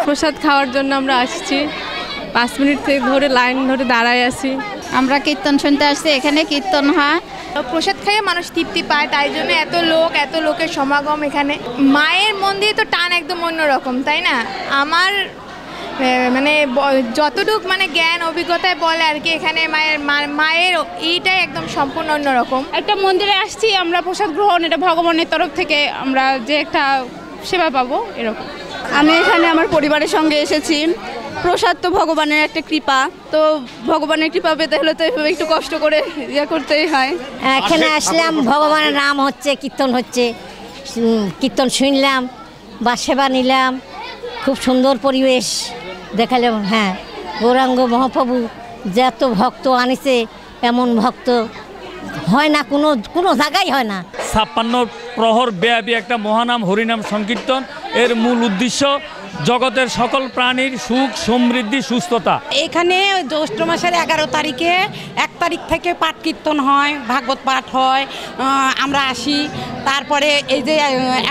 প্রসাদ খাওয়ার জন্য আমরা আসছি। 5 মিনিট থেকে ধরে লাইন ধরে দাঁড়ায় আছি। আমরা কীর্তন শুনতে আসছি, এখানে কীর্তন হয়। প্রসাদ খেয়ে মানুষ তৃপ্তি পায়, তাই জন্য এত লোকের সমাগম এখানে। মায়ের মন্দিরে তো টান একদম অন্যরকম, তাই না? আমার মানে যতটুক মানে জ্ঞান অভিজ্ঞতায় বলে আর কি, এখানে মায়ের এইটাই একদম সম্পূর্ণ অন্যরকম। একটা মন্দিরে আসছি আমরা প্রসাদ গ্রহণ, এটা ভগবানের তরফ থেকে আমরা যে একটা সেবা পাবো এরকম। আমি এখানে আমার পরিবারের সঙ্গে এসেছি। প্রসাদ তো ভগবানের একটা কৃপা, তো ভগবানের কৃপা পেতে হলে তো এভাবে একটু কষ্ট করে করতেই হয়। এখানে আসলাম, ভগবানের নাম হচ্ছে, কীর্তন হচ্ছে, কীর্তন শুনলাম বা সেবা নিলাম। খুব সুন্দর পরিবেশ দেখালাম। হ্যাঁ, গৌরাঙ্গ মহাপ্রভু যত ভক্ত আনিছে, এমন ভক্ত হয় না, কোনো জায়গায় হয় না। 56 প্রহর ব্যাপী একটা মহানাম হরিনাম সংকীর্তন, এর মূল উদ্দেশ্য জগতের সকল প্রাণীর সুখ সমৃদ্ধি সুস্থতা। এখানে জ্যৈষ্ঠ মাসের 11 তারিখে 1 তারিখ থেকে পাঠ কীর্তন হয়, ভাগবত পাঠ হয়, আমরা আসি। তারপরে এই যে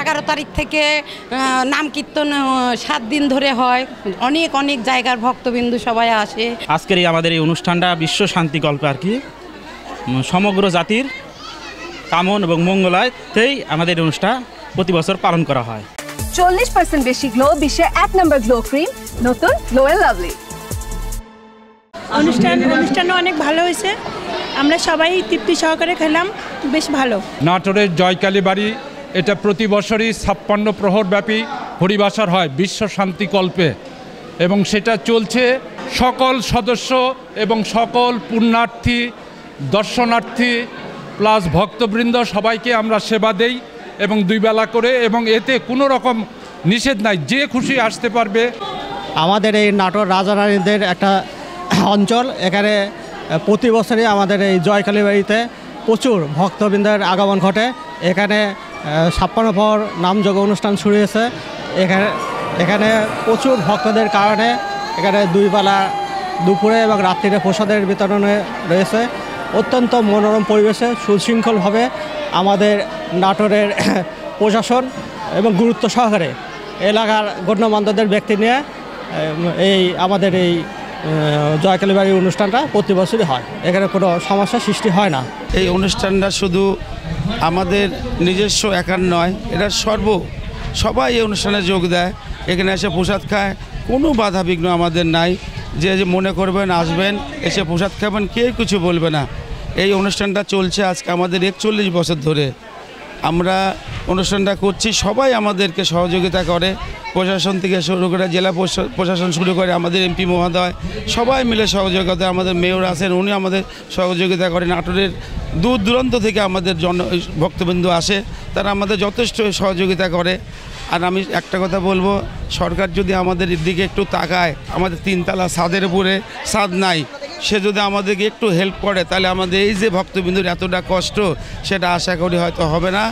11 তারিখ থেকে নাম কীর্তন 7 দিন ধরে হয়। অনেক জায়গার ভক্তবিন্দু সবাই আসে। আজকের আমাদের এই অনুষ্ঠানটা বিশ্ব শান্তি গল্প আর কি, সমগ্র জাতির কামন এবং মঙ্গলায়তেই আমাদের এই অনুষ্ঠান প্রতি বছর পালন করা হয়। 40% বেশি গ্লো, বিশ্বের 1 নম্বর গ্লো ক্রিম, নতুন গ্লো এন্ড লাভলি। অনুষ্ঠানটা অনেক ভালো হয়েছে, আমরা সবাই তৃপ্তি সহকারে খেলাম, বেশ ভালো। নাটোরের জয়কালী বাড়ি, এটা প্রতি বছরই 56 প্রহর ব্যাপী হরিবাসর হয় বিশ্ব শান্তি কল্পে, এবং সেটা চলছে। সকল সদস্য এবং সকল পুণ্যার্থী, দর্শনার্থী প্লাস ভক্তবৃন্দ সবাইকে আমরা সেবা দেই এবং 2 বেলা করে, এবং এতে কোনো রকম নিষেধ নাই, যে খুশি আসতে পারবে। আমাদের এই নাটোর রাজারানীদের একটা অঞ্চল, এখানে প্রতি বছরই আমাদের এই জয়কালী বাড়িতে প্রচুর ভক্তবৃন্দের আগমন ঘটে। এখানে 56 প্রহর নামযজ্ঞ অনুষ্ঠান শুরু হয়েছে। এখানে প্রচুর ভক্তদের কারণে এখানে 2 বেলা দুপুরে এবং রাত্রিরে প্রসাদের বিতরণে রয়েছে। অত্যন্ত মনোরম পরিবেশে সুশৃঙ্খলভাবে আমাদের নাটোরের প্রশাসন এবং গুরুত্ব সহকারে এলাকার গণ্যমান্যদের ব্যক্তি নিয়ে আমাদের এই জয়কালী বাড়ির অনুষ্ঠানটা প্রতি বছরই হয়। এখানে কোনো সমস্যা সৃষ্টি হয় না। এই অনুষ্ঠানটা শুধু আমাদের নিজস্ব একার নয়, এটা সবাই এই অনুষ্ঠানে যোগ দেয়, এখানে এসে প্রসাদ খায়। কোনো বাধা বিঘ্ন আমাদের নাই, যে মনে করবেন আসবেন, এসে প্রসাদ খাবেন, কেউ কিছু বলবে না। এই অনুষ্ঠানটা চলছে আজকে আমাদের 41 বছর ধরে আমরা অনুষ্ঠানটা করছি। সবাই আমাদেরকে সহযোগিতা করে, প্রশাসন থেকে শুরু করে জেলা প্রশাসন শুরু করে আমাদের এমপি মহোদয় সবাই মিলে সহযোগিতা, আমাদের মেয়র আছেন, উনি আমাদের সহযোগিতা করেন। নাটোরের দূর দূরান্ত থেকে আমাদের ভক্তবিন্দু আসে, তারা আমাদের যথেষ্ট সহযোগিতা করে। আর আমি একটা কথা বলবো, সরকার যদি আমাদের দিকে একটু তাকায়, আমাদের 3 তলা ছাদের উপরে ছাদ নাই, সে যদি আমাদেরকে একটু হেল্প করে, তাহলে আমাদের এই যে ভক্তবিন্দুর এতটা কষ্ট, সেটা আশা করি হয়তো হবে না।